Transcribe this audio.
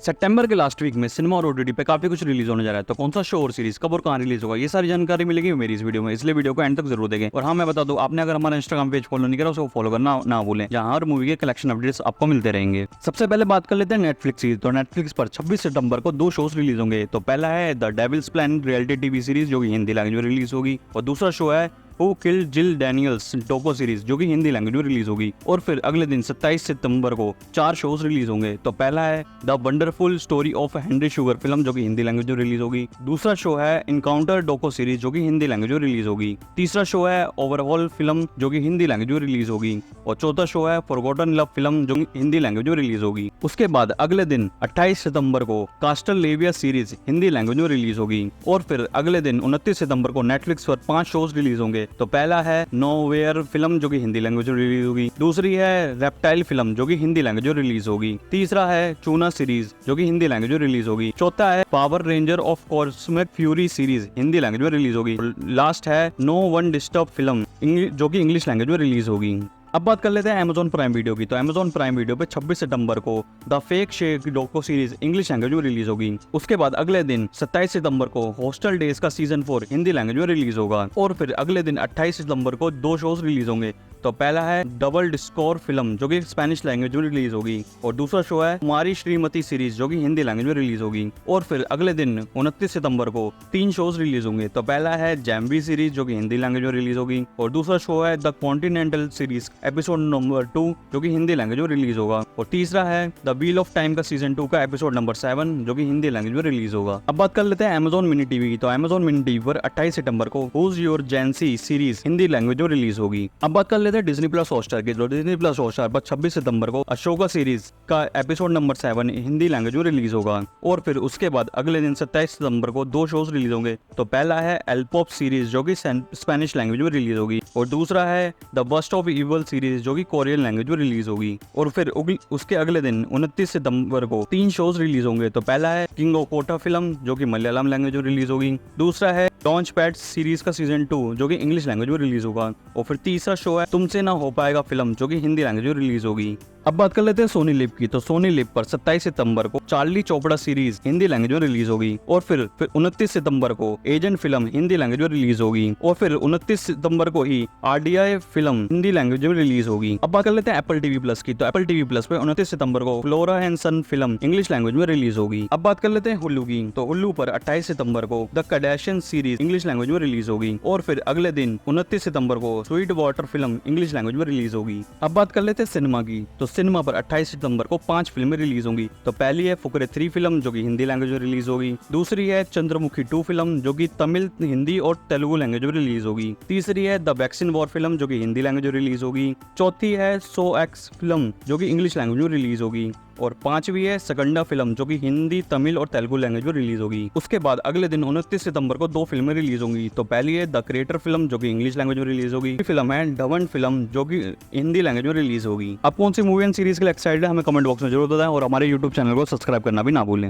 सितंबर के last week में cinema और ओटीटी पे काफी कुछ रिलीज होने जा रहा है, तो कौन सा शो और सीरीज कब और कहाँ रिलीज होगा, ये सारी जानकारी मिलेगी मेरी इस वीडियो में, इसलिए वीडियो को एंड तक जरूर देखें। और हाँ, मैं बता दूं, आपने अगर हमारा इंस्टाग्राम पेज फॉलो नहीं करा उसको फॉलो करना ना भूलें, जहाँ हर मूवी के कलेक्शन अपडेट्स आपको मिलते रहेंगे। सबसे पहले बात कर लेते हैं नेटफ्लिक्स सीरीज। तो नेटफ्लिक्स पर 26 सितंबर को 2 शोज रिलीज होंगे। तो पहला है the Devil's Plan reality TV series, जो कि हिंदी लैंग्वेज में रिलीज होगी, और दूसरा शो है हु किल्ड जिल डैनियल्स डोको सीरीज, जो कि हिंदी लैंग्वेज में रिलीज होगी। और फिर अगले दिन 27 सितंबर को 4 शोज रिलीज होंगे। तो पहला है the wonderful story of Henry sugar film, जो कि हिंदी लैंग्वेज में रिलीज होगी। दूसरा शो है इनकाउंटर डोको सीरीज, जो कि हिंदी लैंग्वेज में रिलीज होगी। तीसरा शो है ओवरऑल फिल्म, जो कि हिंदी लैंग्वेज में रिलीज होगी। और चौथा शो है फॉरगॉटन लव फिल्म, जो कि हिंदी लैंग्वेज में रिलीज होगी। उसके बाद अगले दिन 28 सितंबर को कास्टल लेविया सीरीज हिंदी लैंग्वेज में रिलीज होगी। और फिर अगले दिन 29 सितंबर को नेटफ्लिक्स पर 5 शोज रिलीज होंगे। तो पहला है नोवेयर फिल्म, जो कि हिंदी लैंग्वेज में रिलीज होगी। दूसरी है रेप्टाइल फिल्म, जो कि हिंदी लैंग्वेज में रिलीज होगी। तीसरा है चूना सीरीज, जो कि हिंदी लैंग्वेज में रिलीज होगी। चौथा है power ranger of cosmic fury series, Hindi language में रिलीज होगी। लास्ट है नो वन डिस्टर्ब फिल्म, जो कि इंग्लिश लैंग्वेज में रिलीज होगी। अब बात कर लेते हैं अमेजॉन प्राइम वीडियो की। तो अमेजॉन प्राइम वीडियो पे 26 सितंबर को द फेक शेक डोको सीरीज इंग्लिश लैंग्वेज में रिलीज होगी। उसके बाद अगले दिन 27 सितंबर को हॉस्टल डेज का सीजन 4 हिंदी लैंग्वेज में रिलीज होगा। और फिर अगले दिन 28 सितंबर को 2 शोज रिलीज होंगे। तो पहला है डबल डिस्कोर फिल्म, जो कि स्पेनिश लैंग्वेज में रिलीज होगी। और दूसरा शो है कुमारी श्रीमती सीरीज, जो कि हिंदी लैंग्वेज में रिलीज होगी। और फिर अगले दिन 29 सितंबर को 3 शोज रिलीज होंगे। तो पहला है जैम्बी सीरीज, जो कि हिंदी लैंग्वेज में रिलीज होगी। और दूसरा शो है the continental series episode number 2, जो कि हिंदी लैंग्वेज में रिलीज होगा। और तीसरा है द व्हील ऑफ टाइम का सीजन 2 का एपिसोड नंबर 7, जो कि हिंदी लैंग्वेज में रिलीज होगा। अब बात कर लेते हैं अमेजॉन मिनी टीवी की। तो अमेजॉन मिनी टीवी पर 28 सितंबर को whose your जेंसी series Hindi language में रिलीज होगी। अब बात कर लेते हैं डिज्नी प्लस हॉटस्टार की। तो डिज्नी प्लस हॉटस्टार पर 26 सितंबर को अशोका सीरीज का एपिसोड नंबर 7 हिंदी लैंग्वेज में रिलीज होगा। और फिर उसके बाद अगले दिन 27 सितंबर को 2 शोज रिलीज होंगे। तो पहला है एल्पोप सीरीज, जो कि स्पेनिश लैंग्वेज में रिलीज होगी। और दूसरा है the Bust of Evil series, जो कि कोरियन लैंग्वेज में रिलीज होगी। और फिर उसके अगले दिन 29 सितंबर को 3 शोज रिलीज होंगे। तो पहला है किंग ऑफ कोटा फिल्म, जो कि मलयालम लैंग्वेज में रिलीज होगी। दूसरा है लॉन्च पैड सीरीज का सीजन 2, जो कि इंग्लिश लैंग्वेज में रिलीज होगा। और फिर तीसरा शो है तुमसे ना हो पाएगा फिल्म, जो कि हिंदी लैंग्वेज में रिलीज होगी। अब बात कर लेते हैं सोनी लिव की। तो सोनी लिव पर 27 सितंबर को Charlie Chopra series Hindi language में रिलीज होगी। और फिर 29 सितंबर को एजेंट फिल्म हिंदी लैंग्वेज में रिलीज होगी। और फिर 29 सितंबर को ही आरडीआई फिल्म हिंदी लैंग्वेज में रिलीज होगी। अब बात कर लेते हैं एप्पल टीवी प्लस की। तो एप्पल टीवी प्लस पे 29 सितंबर को Flora and Son film English language में रिलीज होगी। अब बात कर लेते हैं हुल्लू की। तो हुल्लू पर 28 सितंबर को the Kardashian series English language में रिलीज होगी। और फिर अगले दिन 29 सितंबर को sweet water film English language में रिलीज होगी। अब बात कर लेते हैं सिनेमा की। तो सिनेमा पर 28 सितंबर को 5 फिल्में रिलीज होंगी। तो पहली है फुकरे 3 फिल्म, जो कि हिंदी लैंग्वेज में रिलीज होगी। दूसरी है चंद्रमुखी 2 फिल्म, जो कि तमिल, हिंदी और तेलुगु लैंग्वेज में रिलीज होगी। तीसरी है द वैक्सीन वॉर फिल्म, जो कि हिंदी लैंग्वेज में रिलीज होगी। चौथी है सो एक्स फिल्म, जो कि इंग्लिश लैंग्वेज में रिलीज होगी। और 5वीं है सकंडा फिल्म, जो कि हिंदी, तमिल और तेलुगु लैंग्वेज में रिलीज होगी। उसके बाद अगले दिन 29 सितंबर को 2 फिल्में रिलीज होंगी। तो पहली है द क्रिएटर फिल्म, जो कि इंग्लिश लैंग्वेज में रिलीज होगी। फिल्म है डवन फिल्म, जो कि हिंदी लैंग्वेज में रिलीज होगी। अब कौन सी मूवी एंड सीरीज के लिए एक्साइटेड है, हमें कमेंट बॉक्स में जरूर बताएं। और हमारे यूट्यूब चैनल को सब्सक्राइब करना भी ना भूलें।